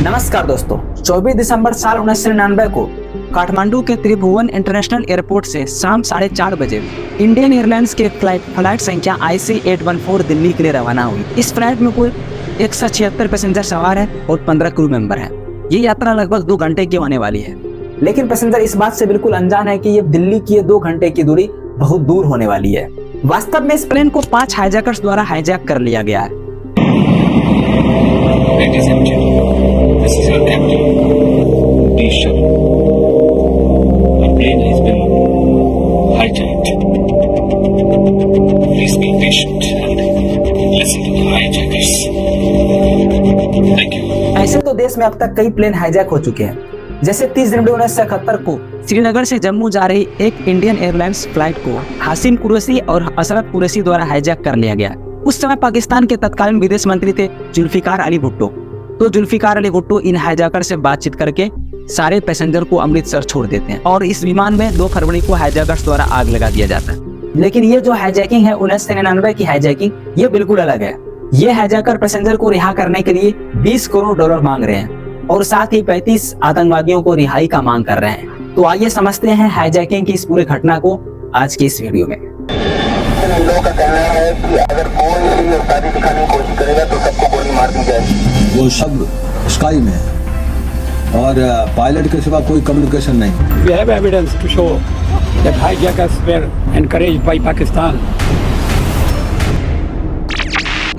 नमस्कार दोस्तों, 24 दिसंबर साल 1999 को काठमांडू के त्रिभुवन इंटरनेशनल एयरपोर्ट से शाम 4:30 बजे इंडियन एयरलाइंस के फ्लाइट संख्या IC814 दिल्ली के लिए रवाना हुई। इस फ्लाइट में कुल 176 पैसेंजर सवार है और 15 क्रू मेंबर हैं। ये यात्रा लगभग 2 घंटे की होने वाली है, लेकिन पैसेंजर इस बात से बिल्कुल अनजान है कि ये दिल्ली की 2 घंटे की दूरी बहुत दूर होने वाली है। वास्तव में इस प्लेन को 5 हाईजैकर्स द्वारा हाईजैक कर लिया गया है। Ladies and gentlemen, this is your captain, D. Sharma. The plane has been hijacked. Please be patient and listen to the hijackers. Thank you. ऐसे तो देश में अब तक कई प्लेन हाईजैक हो चुके हैं। जैसे 30 जनवरी 1971 को श्रीनगर से जम्मू जा रही एक इंडियन एयरलाइंस फ्लाइट को हासिन कुरैशी और अशरफ कुरैशी द्वारा हाईजैक कर लिया गया। उस समय पाकिस्तान के तत्कालीन विदेश मंत्री थे जुल्फिकार अली भुट्टो। तो जुल्फिकार अली भुट्टो इन हाईजैकर से बातचीत करके सारे पैसेंजर को अमृतसर छोड़ देते हैं और इस विमान में 2 फरवरी को हाईजैकर्स द्वारा आग लगा दिया जाता है। लेकिन ये जो हाईजैकिंग है 1999 की हाईजैकिंग, ये बिल्कुल अलग है। ये हाईजैकर पैसेंजर को रिहा करने के लिए $20 करोड़ मांग रहे हैं और साथ ही 35 आतंकवादियों को रिहाई का मांग कर रहे हैं। तो आइए समझते हैं हाईजैकिंग की इस पूरी घटना को आज की इस वीडियो में। इन लोगों का कहना है कि अगर कोई भी अवतारी दिखाने की कोशिश करेगा तो सबको गोली मार दी जाएगी। वो सब स्काई में है और पायलट के सिवा कोई कम्युनिकेशन नहीं। We have evidence to show that hijackers were encouraged by Pakistan.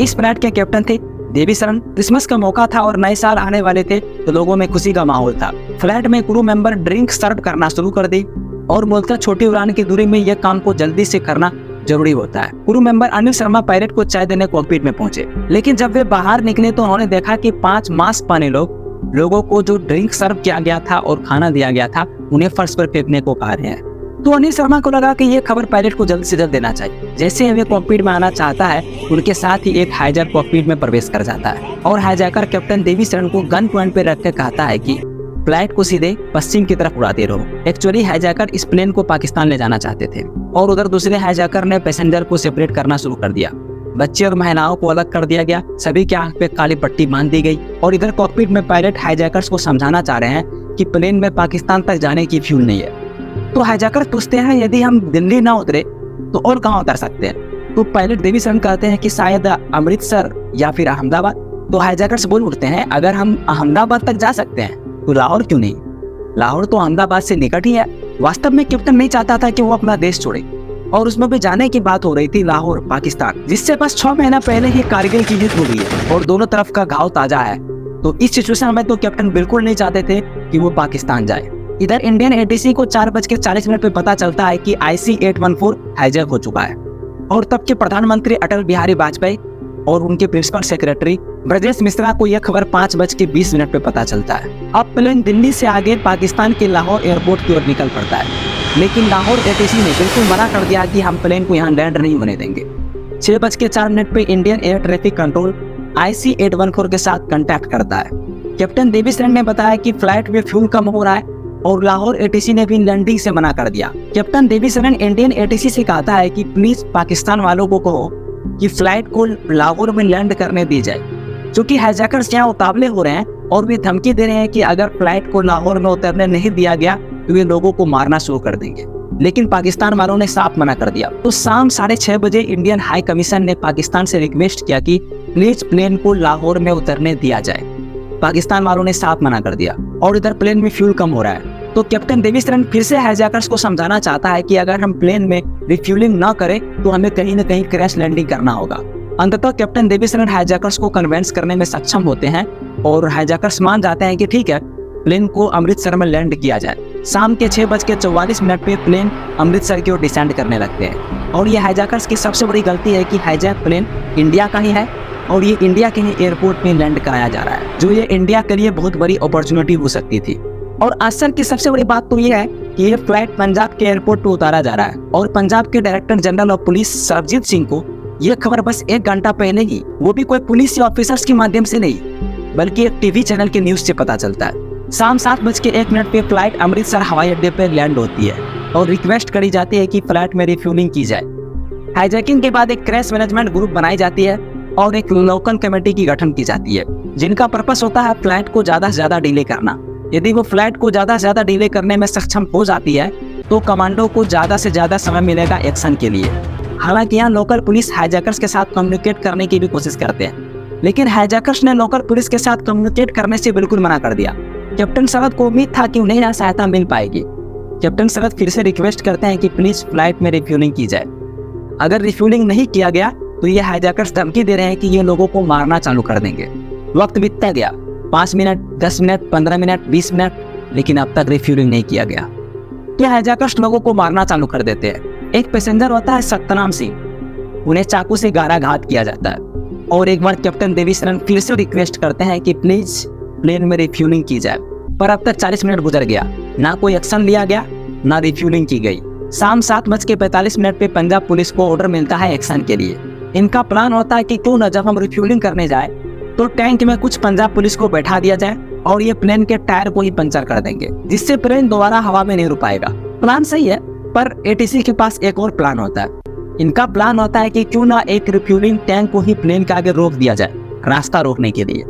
इस फ्लाइट के कैप्टन थे देवी शरण। क्रिसमस का मौका था और नए साल आने वाले थे, तो लोगों में खुशी का माहौल था। फ्लाइट में क्रू मेंबर ड्रिंक सर्व करना शुरू कर दी और मूलतः छोटी उड़ान की दूरी में यह काम को जल्दी से करना जरूरी होता है। Crew member Anil Sharma pilot को चाय देने कॉकपिट में पहुंचे, लेकिन जब वे बाहर निकले तो उन्होंने देखा कि 5 मास्क पहने लोगों को जो ड्रिंक सर्व किया गया था और खाना दिया गया था उन्हें फर्श पर फेंकने को कहा रहे हैं। तो अनिल शर्मा को लगा कि ये खबर पायलट को जल्द से जल्द देना चाहिए। जैसे वे कॉकपिट में आना चाहता है, उनके साथ ही एक हाईजैकर कॉकपिट में प्रवेश कर जाता है और हाईजैकर कैप्टन देवी शरण को गन पॉइंट पे रख कर कहता है कि फ्लाइट को सीधे पश्चिम की तरफ उड़ाते रहो। एक्चुअली हाईजैकर इस प्लेन को पाकिस्तान ले जाना चाहते थे और उधर दूसरे हाईजैकर ने पैसेंजर को सेपरेट करना शुरू कर दिया। बच्चे और महिलाओं को अलग कर दिया गया, सभी की आंख पे काली पट्टी बांध दी गई और इधर कॉकपिट में पायलट हाईजैकर्स को समझाना चाह रहे हैं कि प्लेन में पाकिस्तान तक जाने की फ्यूल नहीं है। तो हाईजैकर पूछते हैं यदि हम दिल्ली ना उतरे तो और कहाँ उतर सकते हैं। तो पायलट देवी शरण कहते हैं कि शायद अमृतसर या फिर अहमदाबाद। तो हाईजैकर्स बोल उठते हैं अगर हम अहमदाबाद तक जा सकते हैं तो लाहौर क्यों नहीं? लाहौर तो अहमदाबाद से निकट ही है। वास्तव में कैप्टन नहीं चाहता था कि वो अपना देश छोड़े और उसमें भी जाने की बात हो रही थी लाहौर पाकिस्तान, जिससे बस 6 महीना पहले ही कारगिल की जीत हो गई है और दोनों तरफ का घाव ताजा है। तो इस सिचुएशन में तो कैप्टन बिल्कुल नहीं चाहते थे कि वो पाकिस्तान जाए। इधर इंडियन ATC को 4:40 पे पता चलता है कि IC814 हाईजैक हो चुका है और तब के प्रधानमंत्री अटल बिहारी वाजपेयी और उनके प्रिंसिपल सेक्रेटरी ब्रजेश मिश्रा को यह खबर 5:20 पे पता चलता है। अब प्लेन दिल्ली से आगे पाकिस्तान के लाहौर एयरपोर्ट की ओर निकल पड़ता है, लेकिन लाहौर ATC ने बिल्कुल मना कर दिया कि हम प्लेन को यहाँ लैंड नहीं होने देंगे। 6:04 पे Indian air traffic control IC814 के साथ कांटेक्ट करता है। कैप्टन देवी शरण ने बताया कि फ्लाइट में फ्यूल कम हो रहा है और लाहौर ATC ने भी लैंडिंग से मना कर दिया। कैप्टन देवी शरण इंडियन ATC से कहता है कि प्लीज पाकिस्तान वालों को कहो कि फ्लाइट को लाहौर में लैंड करने दी जाए, क्योंकि हाईजैकर्स यहाँ उतावले हो रहे हैं और वे धमकी दे रहे हैं कि अगर फ्लाइट को लाहौर में उतरने नहीं दिया गया तो वे लोगों को मारना शुरू कर देंगे। लेकिन पाकिस्तान वालों ने साफ मना कर दिया। तो शाम 6:30 बजे इंडियन हाई कमीशन ने पाकिस्तान से रिक्वेस्ट किया कि प्लीज प्लेन को लाहौर में उतरने दिया जाए। पाकिस्तान वालों ने साफ मना कर दिया और इधर प्लेन में फ्यूल कम हो रहा है। तो कैप्टन देवी शरण फिर से हाईजैकर्स को समझाना चाहता है कि अगर हम प्लेन में रिफ्यूलिंग ना करें तो हमें कहीं न कहीं क्रैश लैंडिंग करना होगा। अंततः कैप्टन देवी शरण हाईजैकर्स को कन्विंस करने में सक्षम होते हैं और हाईजैकर्स मान जाते हैं कि ठीक है, प्लेन को अमृतसर में लैंड किया जाए। शाम के 6:44 पे प्लेन अमृतसर की ओर डिसेंड करने लगते हैं और ये हाईजैकर्स की सबसे बड़ी गलती है कि हाईजैक प्लेन इंडिया का ही है और ये इंडिया के ही एयरपोर्ट में लैंड कराया जा रहा है, जो ये इंडिया के लिए बहुत बड़ी अपॉर्चुनिटी हो सकती थी। और आश्चर्य की सबसे बड़ी बात तो ये है कि ये फ्लाइट पंजाब के एयरपोर्ट पे उतारा जा रहा है और पंजाब के director general of police Sarabjit Singh को यह खबर बस 1 घंटा पहले ही, वो भी कोई पुलिस या ऑफिसर्स के माध्यम से नहीं, बल्कि एक टीवी चैनल के न्यूज से पता चलता है। शाम 7:01 पे फ्लाइट अमृतसर हवाई अड्डे पे लैंड होती है और रिक्वेस्ट करी जाती है कि फ्लाइट में रिफ्यूलिंग की जाए। हाईजैकिंग के बाद एक क्रैश मैनेजमेंट ग्रुप बनाई जाती है और एक लोकल कमेटी की गठन की जाती है। जिनका पर्पस होता है फ्लाइट को ज़्यादा से ज़्यादा डिले करना। यदि वो फ्लाइट को ज़्यादा से ज़्यादा डिले करने में सक्षम हो जाती है तो कमांडो को ज़्यादा से ज़्यादा समय मिलेगा एक्शन के लिए। हालांकि यहाँ लोकल पुलिस हाईजैकर्स के साथ कम्युनिकेट करने की भी कोशिश करते हैं, लेकिन हाईजैकर्स ने लोकल पुलिस के साथ कम्युनिकेट करने से बिल्कुल मना कर दिया। कैप्टन शरद को उम्मीद था कि उन्हें यहाँ सहायता मिल पाएगी। कैप्टन शरद फिर से रिक्वेस्ट करते हैं कि प्लीज फ्लाइट में रिफ्यूलिंग की जाए। अगर रिफ्यूलिंग नहीं किया गया तो ये हाईजैकर्स धमकी दे रहे हैं कि ये लोगों को मारना चालू कर देंगे। वक्त बीतता गया, 5 मिनट, 10 मिनट, 15 मिनट, 20 मिनट, लेकिन अब तक रिफ्यूलिंग नहीं किया गया। ये हाईजैकर्स लोगों को मारना चालू कर देते हैं। एक पैसेंजर होता है सत्यनाम सिंह, उन्हें चाकू से गारा घात किया जाता है। और एक बार कैप्टन देवी शरण फिर से रिक्वेस्ट करते हैं कि प्लीज प्लेन में रिफ्यूलिंग की जाए, पर अब तक 40 मिनट गुजर गया, ना कोई एक्शन लिया गया, ना रिफ्यूलिंग की गई। शाम 7:45 पे पंजाब पुलिस को ऑर्डर मिलता है एक्शन के लिए। इनका प्लान होता है कि क्यों न जब हम रिफ्यूलिंग करने जाए तो टैंक में कुछ पंजाब पुलिस को बैठा दिया जाए और ये प्लेन के टायर को ही पंचर कर देंगे, जिससे प्लेन दोबारा हवा में नहीं रुक पाएगा। प्लान सही है, पर एटीसी के पास एक और प्लान होता है। इनका प्लान होता है कि क्यों ना एक रिफ्यूलिंग टैंक को ही प्लेन के आगे रोक दिया जाए, रास्ता रोकने के लिए।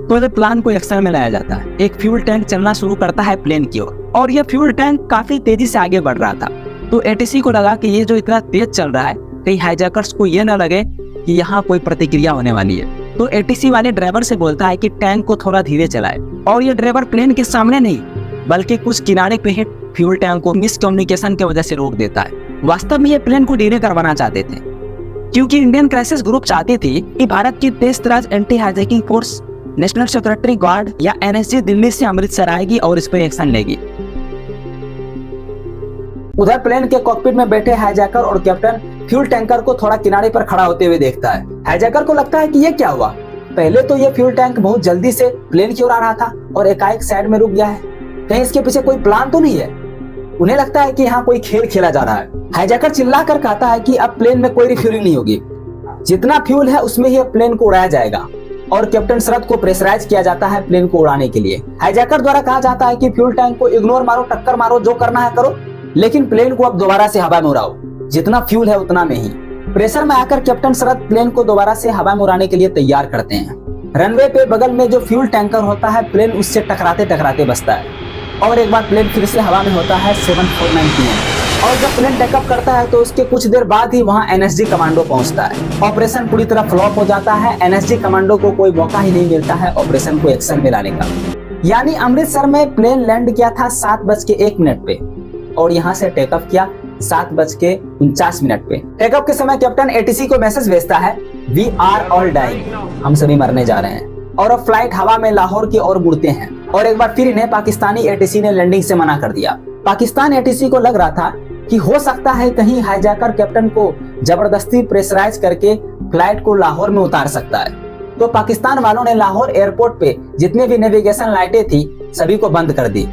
तो इस प्लान को एक्शन में लाया जाता है। एक फ्यूल टैंक चलना शुरू करता है प्लेन की ओर, और यह फ्यूल टैंक काफी तेजी से आगे बढ़ रहा था। तो एटीसी को लगा कि ये जो इतना तेज चल रहा है, कहीं हाईजैकर्स को ये न लगे कि यहाँ कोई प्रतिक्रिया होने वाली है। तो एटीसी वाले ड्राइवर से बोलता है कि टैंक को थोड़ा धीरे चलाए, और ये ड्राइवर प्लेन के सामने नहीं बल्कि कुछ किनारे पे ही फ्यूल टैंक को मिसकम्युनिकेशन की वजह से रोक देता है। वास्तव में ये प्लेन को डिले करवाना चाहते थे, क्योंकि इंडियन क्राइसिस ग्रुप चाहती थी कि भारत की तेज-तराज anti hijacking force National Security Guard या एनएसजी दिल्ली से अमृतसर आएगी और इस पर एक्शन लेगी। उधर प्लेन के कॉकपिट में बैठे हाईजैकर और कैप्टन फ्यूल टैंकर को थोड़ा किनारे पर खड़ा होते हुए देखता है। हाईजैकर को लगता है कि ये क्या हुआ। पहले तो ये फ्यूल टैंक बहुत जल्दी से प्लेन की ओर आ रहा था और एकाएक साइड में रुक गया है। कहीं इसके पीछे कोई प्लान तो नहीं है। उन्हें लगता है कि यहाँ कोई खेल खेला जा रहा है। हाईजैकर चिल्ला कर कहता है कि अब प्लेन में कोई रिफ्यूलिंग नहीं होगी, जितना फ्यूल है उसमें ही प्लेन को उड़ाया जाएगा। और कैप्टन शरद को प्रेशराइज किया जाता है प्लेन को उड़ाने के लिए। हाईजैकर द्वारा कहा जाता है कि फ्यूल टैंक को इग्नोर मारो, टक्कर मारो, जो करना है करो, लेकिन प्लेन को अब दोबारा से हवा में उड़ाओ, जितना फ्यूल है उतना में ही। प्रेशर में आकर कैप्टन शरद प्लेन को दोबारा से हवा में उड़ाने के लिए तैयार करते हैं। रनवे पे बगल में जो फ्यूल टैंकर होता है, प्लेन उससे टकराते टकराते बचता है, और एक बार प्लेन फिर से हवा में होता है 7:49 PM। और जब प्लेन टेकअप करता है तो उसके कुछ देर बाद ही वहां एनएसजी कमांडो पहुंचता है। ऑपरेशन पूरी तरह फ्लॉप हो जाता है। एनएसजी कमांडो को कोई मौका ही नहीं मिलता है ऑपरेशन को एक्शन में लाने का। यानी अमृतसर में प्लेन लैंड किया था 7:01 पे और यहाँ से टेकअप किया 7:49 पे। टेकअप के समय कैप्टन एटीसी को मैसेज भेजता है, वी आर ऑल डाइंग, हम सभी मरने जा रहे हैं। और अब फ्लाइट हवा में लाहौर की ओर मुड़ते हैं और एक बार फिर इन्हें पाकिस्तानी एटीसी ने लैंडिंग से मना कर दिया। पाकिस्तान एटीसी को लग रहा था कि हो सकता है कहीं हाईजैकर कैप्टन को जबरदस्ती प्रेशराइज करके फ्लाइट को लाहौर में उतार सकता है। तो पाकिस्तान वालों ने लाहौर एयरपोर्ट पे जितने भी नेविगेशन लाइटें थी सभी को बंद कर दी,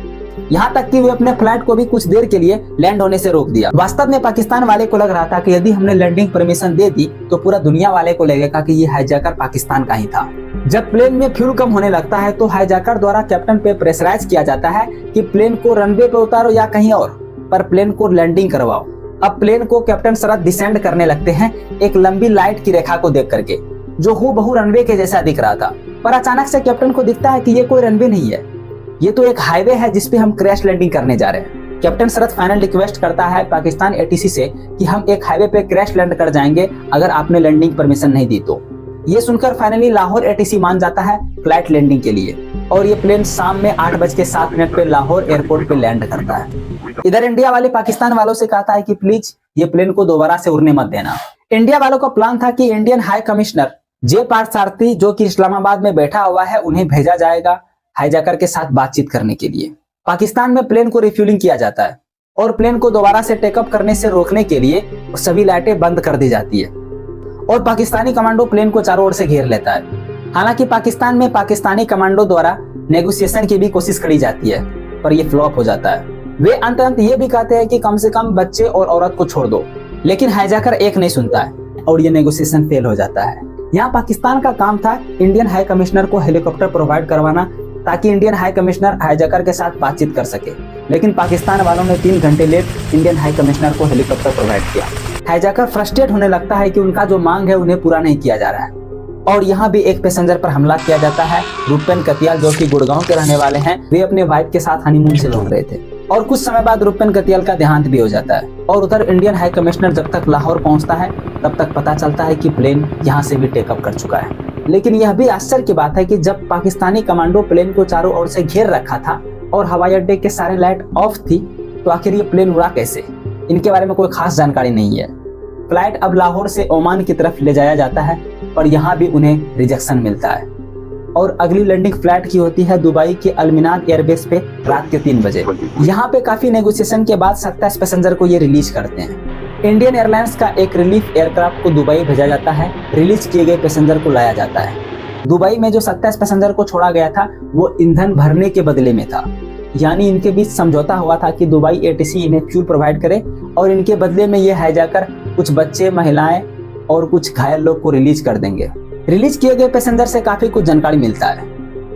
यहाँ तक कि वे अपने फ्लाइट को भी कुछ देर के लिए लैंड होने से रोक दिया। वास्तव में पाकिस्तान वाले को लग रहा था कि यदि हमने लैंडिंग परमिशन दे दी तो पूरा दुनिया वाले को लगेगा कि ये हाईजैकर पाकिस्तान का ही था। जब प्लेन में फ्यूल कम होने लगता है तो हाईजैकर द्वारा कैप्टन पे प्रेशराइज किया जाता है कि प्लेन को रनवे पे उतारो या कहीं और, पर प्लेन को लैंडिंग करवाओ। अब प्लेन को कैप्टन शरद डिसेंड करने लगते हैं एक लंबी लाइट की रेखा को देख करके, जो हूबहू रनवे के जैसा दिख रहा था। पर अचानक से कैप्टन को दिखता है कि ये कोई रनवे नहीं है, ये तो एक हाईवे है जिसपे हम क्रैश लैंडिंग करने जा रहे हैं। कैप्टन शरद फाइनल रिक्वेस्ट करता है पाकिस्तान एटीसी से कि हम एक हाईवे पे क्रैश लैंड कर जाएंगे अगर आपने लैंडिंग परमिशन नहीं दी तो। ये सुनकर फाइनली लाहौर एटीसी मान जाता है फ्लाइट लैंडिंग के लिए और ये प्लेन शाम में 8:07 पे लाहौर एयरपोर्ट पे लैंड करता है। इधर इंडिया वाले पाकिस्तान वालों से कहता है कि प्लीज ये प्लेन को दोबारा से उड़ने मत देना। इंडिया वालों का प्लान था कि इंडियन हाई कमिश्नर जे पार्थसारथी जो कि इस्लामाबाद में बैठा हुआ है, उन्हें भेजा जाएगा हाईजैकर के साथ बातचीत करने के लिए। पाकिस्तान में प्लेन को रिफ्यूलिंग किया जाता है और प्लेन को दोबारा से टेकअप करने से रोकने के लिए सभी लाइटें बंद कर दी जाती है और पाकिस्तानी कमांडो प्लेन को चारों ओर से घेर लेता है। हालांकि पाकिस्तान में पाकिस्तानी कमांडो द्वारा नेगोशिएशन की भी कोशिश करी जाती है, पर यह फ्लॉप हो जाता है। वे अंत ये भी कहते हैं कि कम से कम बच्चे और औरत को छोड़ दो, लेकिन हाईजैकर एक नहीं सुनता है और ये नेगोशिएशन फेल हो जाता है। यहाँ पाकिस्तान का काम था इंडियन हाई कमिश्नर को हेलीकॉप्टर प्रोवाइड करवाना ताकि इंडियन हाई कमिश्नर हाईजैकर के साथ बातचीत कर सके, लेकिन पाकिस्तान वालों ने 3 घंटे लेट इंडियन हाई कमिश्नर को हेलीकॉप्टर प्रोवाइड किया। हाईजैकर फ्रस्ट्रेट होने लगता है कि उनका जो मांग है उन्हें पूरा नहीं किया जा रहा है। और यहाँ भी एक पैसेंजर पर हमला किया जाता है। रूपेन कतियाल जो कि गुड़गांव के रहने वाले हैं, वे अपने वाइफ के साथ हनीमून से लौट रहे थे और कुछ समय बाद रूपेन कतियाल का देहांत भी हो जाता है। और उधर इंडियन हाई कमिश्नर जब तक लाहौर पहुंचता है तब तक पता चलता है कि प्लेन यहाँ से भी टेकअप कर चुका है। लेकिन यह भी आश्चर्य की बात है कि जब पाकिस्तानी कमांडो प्लेन को चारों ओर से घेर रखा था और हवाई अड्डे के सारे लाइट ऑफ थी, तो आखिर ये प्लेन उड़ा कैसे? इनके बारे में कोई खास जानकारी नहीं है। फ्लाइट अब लाहौर से ओमान की तरफ ले जाया जाता है, पर यहाँ भी उन्हें रिजेक्शन मिलता है और अगली लैंडिंग फ्लाइट की होती है दुबई के अल-मिनान एयरबेस पे रात के 3 बजे। यहाँ पे काफी नेगोशिएशन के बाद 27 पैसेंजर को ये रिलीज करते हैं। इंडियन एयरलाइंस का एक रिलीफ एयरक्राफ्ट को दुबई भेजा जाता है। रिलीज किए गए पैसेंजर को लाया जाता है। दुबई में जो 27 पैसेंजर को छोड़ा गया था वो ईंधन भरने के बदले में था, यानी इनके बीच समझौता हुआ था कि दुबई एटीसी इन्हें फ्यूल प्रोवाइड करे और इनके बदले में ये हाईजैकर कुछ बच्चे, महिलाएं और कुछ घायल लोग को रिलीज कर देंगे। रिलीज किए गए पैसेंजर से काफी कुछ जानकारी मिलता है।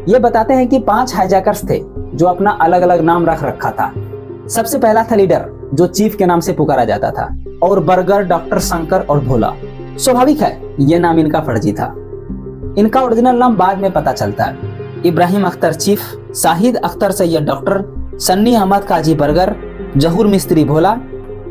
ये बताते हैं कि 5 हाईजैकर्स थे जो अपना अलग अलग नाम रख रखा था। सबसे पहला था लीडर, जो चीफ के नाम से पुकारा जाता था, और बर्गर, डॉक्टर शंकर और भोला। स्वाभाविक है, ये नाम इनका फर्जी था। इनका ओरिजिनल नाम बाद में पता चलता है। इब्राहिम अख्तर चीफ, शाहिद अख्तर सैयद डॉक्टर, सन्नी अहमद काजी बर्गर, जहूर मिस्त्री भोला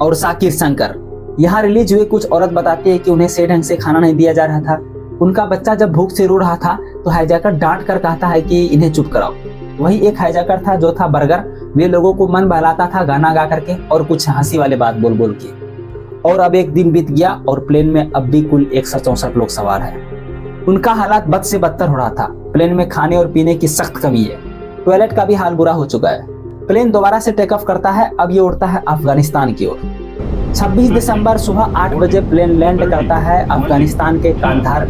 और साकिर शंकर। यहाँ रिलीज हुए कुछ औरत बताती है कि उन्हें सही ढंग से खाना नहीं दिया जा रहा था। उनका बच्चा जब भूख से रो रहा था तो हाईजैकर डांट कर कहता है कि इन्हें चुप कराओ। वही एक हाईजैकर था जो था बर्गर, वे लोगों को मन बहलाता था गाना गा करके और कुछ हंसी वाले बात बोल बोल के। और अब एक दिन बीत गया और प्लेन में अब भी कुल 164 लोग सवार हैं। उनका हालात बद से बदतर हो रहा था। प्लेन में खाने और पीने की सख्त कमी है। टॉयलेट का भी हाल बुरा हो चुका है। प्लेन दोबारा से टेक ऑफ करता है। अब ये उड़ता है अफगानिस्तान की ओर। 26 दिसंबर सुबह 8 बजे प्लेन लैंड करता है अफगानिस्तान के कांधार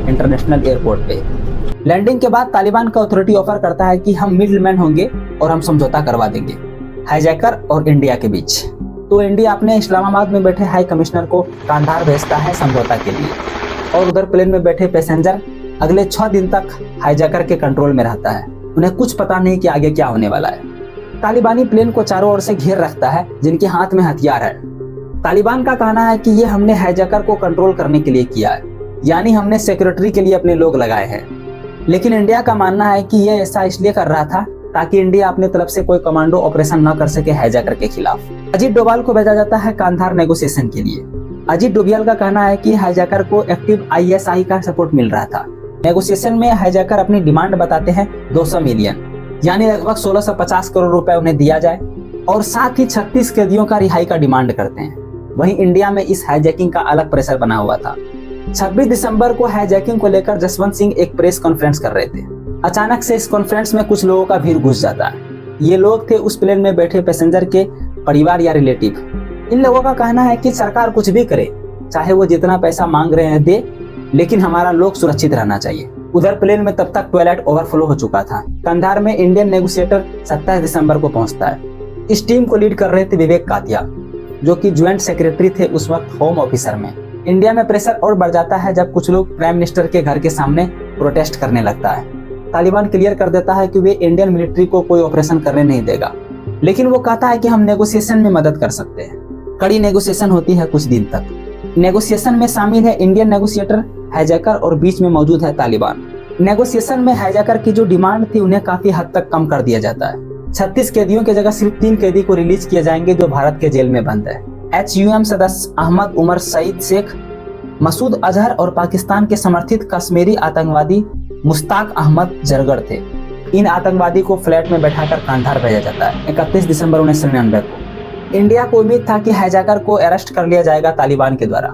इंटरनेशनल एयरपोर्ट पे। लैंडिंग के बाद तालिबान का अथॉरिटी ऑफर करता है कि हम मिडलमैन होंगे और हम समझौता करवा देंगे हाईजैकर और इंडिया के बीच। तो इंडिया अपने इस्लामाबाद में बैठे हाई कमिश्नर को कांधार भेजता है समझौता के लिए, और उधर प्लेन में बैठे पैसेंजर अगले 6 दिन तक हाईजैकर के कंट्रोल में रहता है। उन्हें कुछ पता नहीं कि आगे क्या होने वाला है। तालिबानी प्लेन को चारों ओर से घेर रखता है, जिनके हाथ में हथियार है। तालिबान का कहना है कि ये हमने हाईजैकर को कंट्रोल करने के लिए किया है, यानी हमने सिक्योरिटी के लिए अपने लोग लगाए हैं। लेकिन इंडिया का मानना है कि ये ऐसा इसलिए कर रहा था ताकि इंडिया अपनी तरफ से कोई कमांडो ऑपरेशन न कर सके हाईजैकर के खिलाफ। अजीत डोभाल को भेजा जाता है कांधार नेगोशिएशन के लिए। अजीत डोभाल का कहना है कि हाईजैकर को एक्टिव ISI का सपोर्ट मिल रहा था। नेगोशिएशन में हाईजैकर अपनी डिमांड बताते हैं 200 मिलियन, यानी लगभग 1650 करोड़ रुपए उन्हें दिया जाए, और साथ ही 36 कैदियों का रिहाई का डिमांड करते हैं। वहीं इंडिया में इस हाईजैकिंग का अलग प्रेशर बना हुआ था। 26 दिसंबर को हाईजैकिंग को लेकर जसवंत सिंह एक प्रेस कॉन्फ्रेंस कर रहे थे। अचानक से इस कॉन्फ्रेंस में कुछ लोगों का भीड़ घुस जाता है। ये लोग थे उस प्लेन में बैठे पैसेंजर के परिवार या रिलेटिव। इन लोगों का कहना है कि सरकार कुछ भी करे, चाहे वो जितना पैसा मांग रहे हैं दे, लेकिन हमारा लोग सुरक्षित रहना चाहिए। उधर प्लेन में तब तक टॉयलेट ओवरफ्लो हो चुका था। कंधार में इंडियन नेगोशिएटर 27 दिसंबर को पहुंचता है। इस टीम को लीड कर रहे थे विवेक कातिया, जो कि ज्वाइंट सेक्रेटरी थे उस वक्त होम ऑफिसर में। इंडिया में प्रेशर और बढ़ जाता है जब कुछ लोग प्राइम मिनिस्टर के घर के सामने प्रोटेस्ट करने लगता है। तालिबान क्लियर कर देता है कि वे इंडियन मिलिट्री को कोई ऑपरेशन करने नहीं देगा, लेकिन वो कहता है कि हम नेगोशिएशन में मदद कर सकते हैं। कड़ी नेगोशिएशन होती है कुछ दिन तक। नेगोशिएशन में शामिल है इंडियन नेगोशिएटर, हाईजैकर और बीच में मौजूद है तालिबान। नेगोशिएशन में हाईजैकर की जो डिमांड थी उन्हें काफी हद तक कम कर दिया जाता है। 36 कैदियों की जगह सिर्फ 3 कैदी को रिलीज किए जाएंगे जो भारत के जेल में बंद है। HUM सदस्य अहमद उमर सईद शेख, मसूद अजहर और पाकिस्तान के समर्थित कश्मीरी आतंकवादी मुश्ताक अहमद जरगर थे। इन आतंकवादी को फ्लैट में बैठाकर कांधार भेजा जाता है 31 दिसंबर 1999 को। इंडिया को उम्मीद था कि हाईजैकर को अरेस्ट कर लिया जाएगा तालिबान के द्वारा।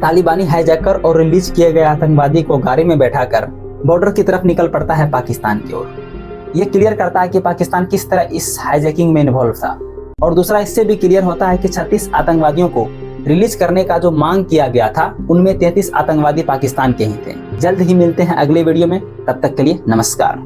तालिबानी हाईजैकर और रिलीज किए गए आतंकवादी को गाड़ी में बैठाकर बॉर्डर की तरफ निकल पड़ता है पाकिस्तान की ओर। ये क्लियर करता है कि पाकिस्तान किस तरह इस हाईजैकिंग में इन्वॉल्व था। और दूसरा इससे भी क्लियर होता है कि 36 आतंकवादियों को रिलीज करने का जो मांग किया गया था उनमें 33 आतंकवादी पाकिस्तान के ही थे। जल्द ही मिलते हैं अगले वीडियो में, तब तक के लिए नमस्कार।